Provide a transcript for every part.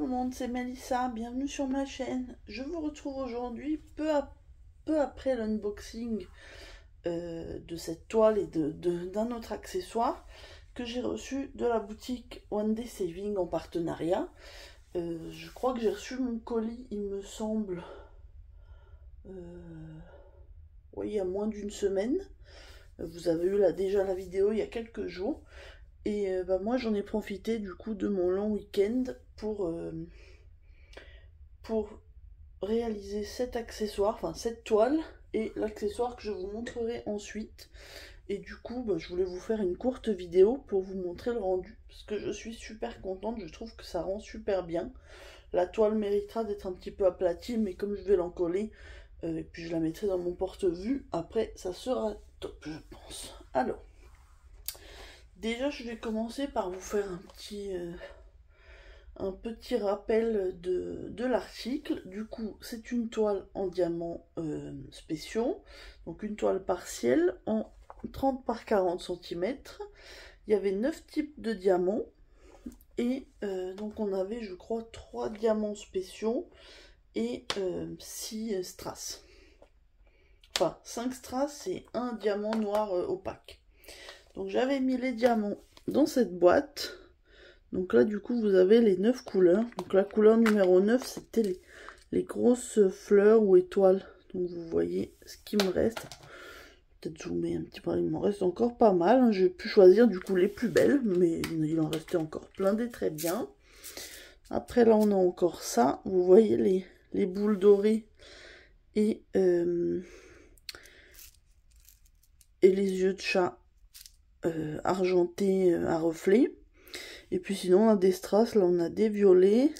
le monde, c'est Mélissa, bienvenue sur ma chaîne. Je vous retrouve aujourd'hui peu après l'unboxing de cette toile et d'un autre accessoire que j'ai reçu de la boutique One Day Saving en partenariat. Je crois que j'ai reçu mon colis, il me semble, oui, il y a moins d'une semaine. Vous avez eu déjà la vidéo il y a quelques jours. Et moi j'en ai profité du coup de mon long week-end pour réaliser cet accessoire, enfin cette toile et l'accessoire que je vous montrerai ensuite. Et du coup je voulais vous faire une courte vidéo pour vous montrer le rendu parce que je suis super contente, je trouve que ça rend super bien. La toile méritera d'être un petit peu aplatie, mais comme je vais l'encoller et puis je la mettrai dans mon porte-vue, après ça sera top je pense. Alors déjà, je vais commencer par vous faire un petit rappel de l'article. Du coup, c'est une toile en diamants spéciaux, donc une toile partielle en 30 par 40 cm. Il y avait 9 types de diamants et donc on avait, je crois, 3 diamants spéciaux et 6 strass. Enfin, 5 strass et un diamant noir opaque. Donc j'avais mis les diamants dans cette boîte. Donc là du coup vous avez les 9 couleurs. Donc la couleur numéro 9 c'était les grosses fleurs ou étoiles. Donc vous voyez ce qui me reste. Peut-être zoomer un petit peu, il m'en reste encore pas mal. J'ai pu choisir du coup les plus belles, mais il en restait encore plein des très bien. Après là on a encore ça. Vous voyez les boules dorées et les yeux de chat argenté à reflets. Et puis sinon on a des strass, là on a des violets.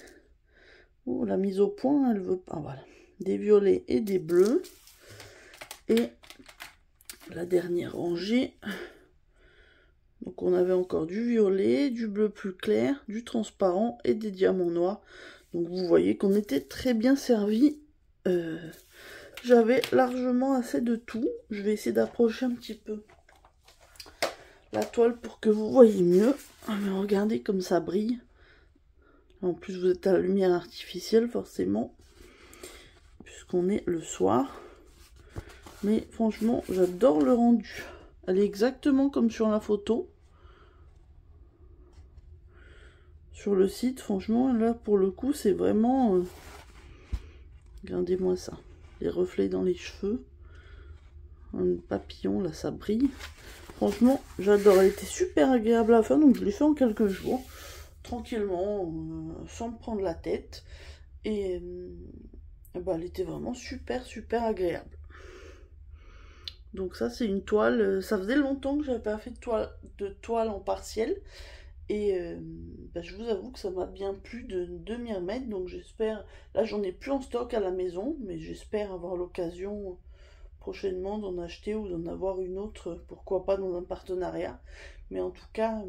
Oh, la mise au point elle veut pas. Voilà, des violets et des bleus. Et la dernière rangée, donc on avait encore du violet, du bleu plus clair, du transparent et des diamants noirs. Donc vous voyez qu'on était très bien servi. J'avais largement assez de tout. Je vais essayer d'approcher un petit peu la toile pour que vous voyez mieux. Mais regardez comme ça brille. En plus vous êtes à la lumière artificielle forcément, puisqu'on est le soir. Mais franchement j'adore le rendu. Elle est exactement comme sur la photo. Sur le site, franchement là pour le coup c'est vraiment... Regardez-moi ça. Les reflets dans les cheveux. Un papillon là ça brille. Franchement j'adore. Elle était super agréable à faire, donc je l'ai fait en quelques jours. Tranquillement, sans me prendre la tête. Et elle était vraiment super agréable. Donc ça c'est une toile, ça faisait longtemps que j'avais pas fait de toile en partiel. Et je vous avoue que ça m'a bien plu de m'y remettre. Donc j'espère, là j'en ai plus en stock à la maison, mais j'espère avoir l'occasion prochainement d'en acheter ou d'en avoir une autre, pourquoi pas dans un partenariat. Mais en tout cas,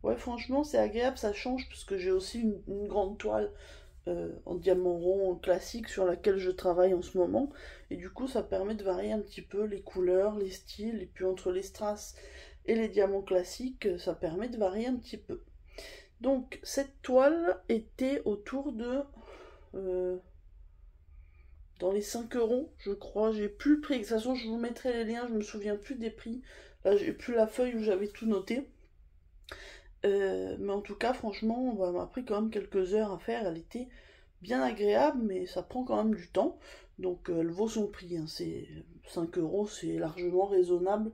ouais franchement c'est agréable, ça change parce que j'ai aussi une grande toile en diamant rond classique sur laquelle je travaille en ce moment. Et du coup ça permet de varier un petit peu les couleurs, les styles, et puis entre les strass et les diamants classiques, ça permet de varier un petit peu. Donc cette toile était autour de... dans les 5 euros, je crois. J'ai plus le prix. De toute façon, je vous mettrai les liens, je me souviens plus des prix. Là, j'ai plus la feuille où j'avais tout noté. Mais en tout cas, franchement, elle m'a pris quand même quelques heures à faire. Elle était bien agréable, mais ça prend quand même du temps. Donc, elle vaut son prix. Hein. C'est 5 euros, c'est largement raisonnable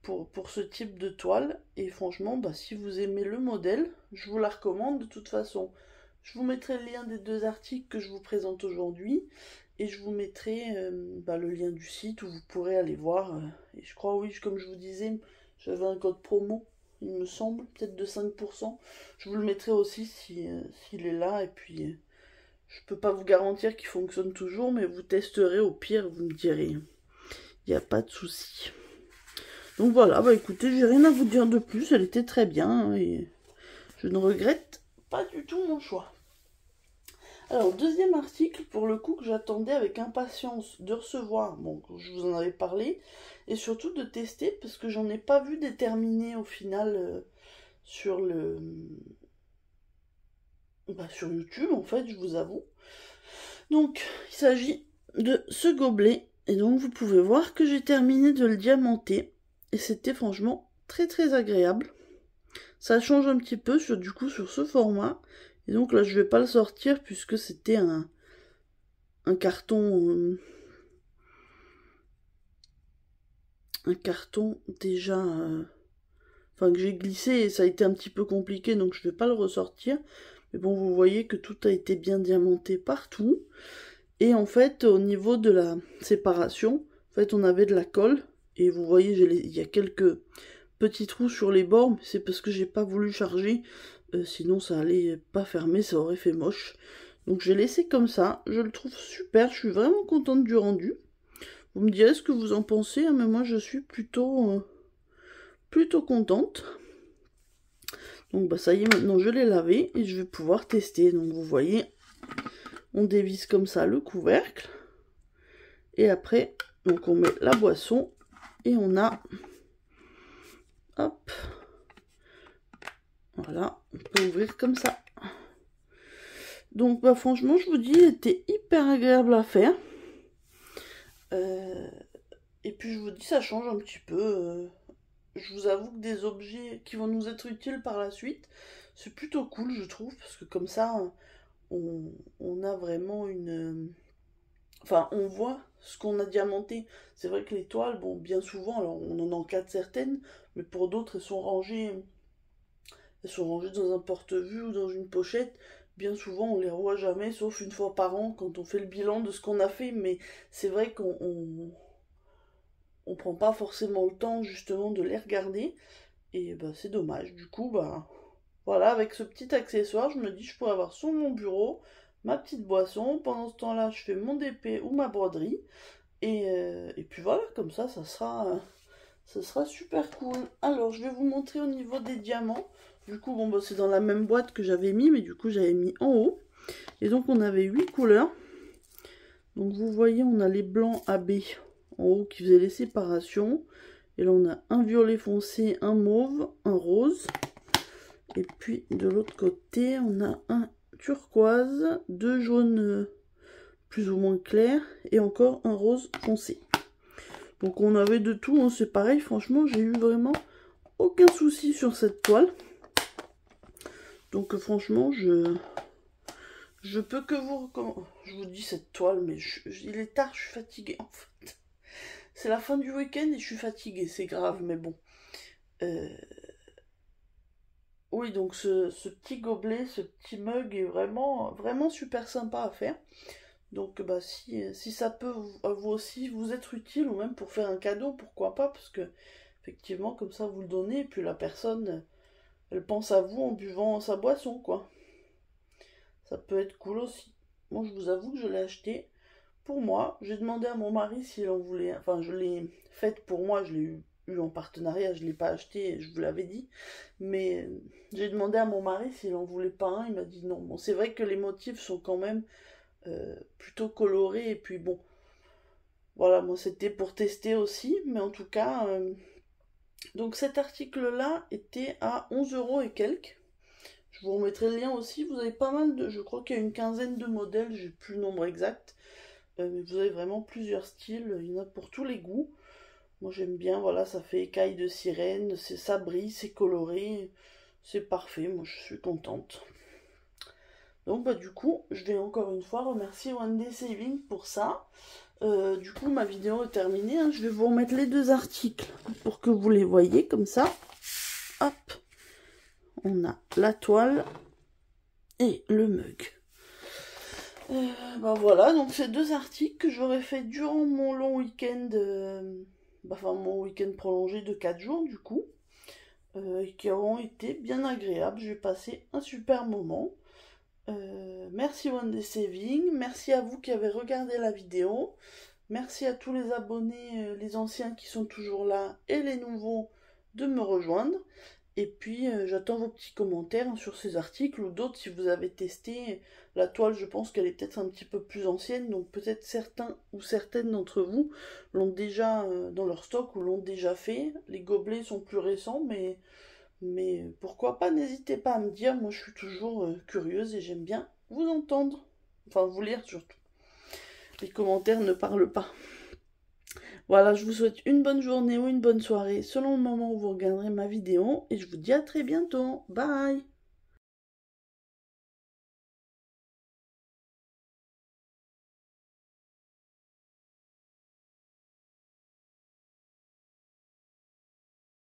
pour ce type de toile. Et franchement, si vous aimez le modèle, je vous la recommande de toute façon. Je vous mettrai le lien des 2 articles que je vous présente aujourd'hui. Et je vous mettrai le lien du site où vous pourrez aller voir. Et je crois, oui, comme je vous disais, j'avais un code promo, il me semble, peut-être de 5%. Je vous le mettrai aussi s'il est là. Et puis, je peux pas vous garantir qu'il fonctionne toujours, mais vous testerez au pire, vous me direz. Il n'y a pas de souci. Donc voilà, écoutez, j'ai rien à vous dire de plus. Elle était très bien et je ne regrette pas du tout mon choix. Alors, deuxième article, pour le coup, que j'attendais avec impatience de recevoir, bon, je vous en avais parlé, et surtout de tester, parce que j'en ai pas vu déterminer au final sur sur YouTube, en fait, je vous avoue. Donc, il s'agit de ce gobelet. Et donc, vous pouvez voir que j'ai terminé de le diamanter. Et c'était franchement très très agréable. Ça change un petit peu du coup sur ce format. Et donc là, je vais pas le sortir puisque c'était un carton... un carton déjà... enfin, que j'ai glissé et ça a été un petit peu compliqué, donc je vais pas le ressortir. Mais bon, vous voyez que tout a été bien diamanté partout. Et en fait, au niveau de la séparation, en fait, on avait de la colle. Et vous voyez, il y a quelques petits trous sur les bords, mais c'est parce que j'ai pas voulu charger. Sinon, ça allait pas fermer, ça aurait fait moche. Donc j'ai laissé comme ça. Je le trouve super, je suis vraiment contente du rendu. Vous me direz ce que vous en pensez, hein, mais moi je suis plutôt contente. Donc bah ça y est, maintenant je l'ai lavé et je vais pouvoir tester. Donc vous voyez, on dévisse comme ça le couvercle. Et après, donc on met la boisson et on a... Hop. Voilà, on peut ouvrir comme ça. Donc bah franchement, je vous dis, il était hyper agréable à faire. Et puis je vous dis, ça change un petit peu. Je vous avoue que des objets qui vont nous être utiles par la suite, c'est plutôt cool, je trouve, parce que comme ça, on a vraiment une... Enfin, on voit ce qu'on a diamanté. C'est vrai que les toiles, bon, bien souvent, alors on en encadre certaines, mais pour d'autres, elles sont rangées dans un porte-vue ou dans une pochette. Bien souvent, on les revoit jamais, sauf une fois par an, quand on fait le bilan de ce qu'on a fait. Mais c'est vrai on prend pas forcément le temps, justement, de les regarder. Et bah, c'est dommage. Du coup, bah, voilà, avec ce petit accessoire, je me dis, je pourrais avoir sur mon bureau ma petite boisson. Pendant ce temps-là, je fais mon DP ou ma broderie. Et puis voilà, comme ça sera super cool. Alors, je vais vous montrer au niveau des diamants. Du coup, bon, bah, c'est dans la même boîte que j'avais mis, mais du coup, j'avais mis en haut. Et donc, on avait 8 couleurs. Donc, vous voyez, on a les blancs AB en haut qui faisaient les séparations. Et là, on a un violet foncé, un mauve, un rose. Et puis, de l'autre côté, on a un turquoise, deux jaunes plus ou moins clairs et encore un rose foncé. Donc on avait de tout, hein, c'est pareil, franchement j'ai eu vraiment aucun souci sur cette toile. Donc franchement je peux que vous recommander. Je vous dis cette toile, mais il est tard, je suis fatiguée en fait. C'est la fin du week-end et je suis fatiguée, c'est grave, mais bon. Oui, donc ce petit gobelet, ce petit mug est vraiment, vraiment super sympa à faire. Donc bah si ça peut vous aussi vous être utile, ou même pour faire un cadeau, pourquoi pas, parce que effectivement comme ça vous le donnez, et puis la personne, elle pense à vous en buvant sa boisson, quoi. Ça peut être cool aussi. Moi je vous avoue que je l'ai acheté pour moi. J'ai demandé à mon mari s'il en voulait, enfin je l'ai faite pour moi, je l'ai eu en partenariat, je ne l'ai pas acheté, je vous l'avais dit, mais j'ai demandé à mon mari s'il en voulait pas un, il m'a dit non. Bon, c'est vrai que les motifs sont quand même plutôt coloré, et puis bon, voilà, moi c'était pour tester aussi, mais en tout cas, donc cet article-là était à 11 € et quelques. Je vous remettrai le lien aussi, vous avez pas mal de, je crois qu'il y a une quinzaine de modèles, j'ai plus le nombre exact, mais vous avez vraiment plusieurs styles, il y en a pour tous les goûts. Moi j'aime bien, voilà, ça fait écaille de sirène, ça brille, c'est coloré, c'est parfait, moi je suis contente. Donc bah du coup, je vais encore une fois remercier One Day Saving pour ça. Du coup, ma vidéo est terminée, hein. Je vais vous remettre les deux articles pour que vous les voyez comme ça. Hop, on a la toile et le mug. Ben voilà, donc ces deux articles que j'aurais fait durant mon long week-end, enfin mon week-end prolongé de 4 jours du coup, et qui auront été bien agréables. J'ai passé un super moment. Merci One Day Saving, merci à vous qui avez regardé la vidéo, merci à tous les abonnés, les anciens qui sont toujours là et les nouveaux de me rejoindre. Et puis j'attends vos petits commentaires, hein, sur ces articles ou d'autres si vous avez testé. La toile, je pense qu'elle est peut-être un petit peu plus ancienne, donc peut-être certains ou certaines d'entre vous l'ont déjà dans leur stock ou l'ont déjà fait. Les gobelets sont plus récents, mais Mais pourquoi pas, n'hésitez pas à me dire, moi je suis toujours curieuse et j'aime bien vous entendre. Enfin, vous lire surtout. Les commentaires ne parlent pas. Voilà, je vous souhaite une bonne journée ou une bonne soirée selon le moment où vous regarderez ma vidéo et je vous dis à très bientôt. Bye!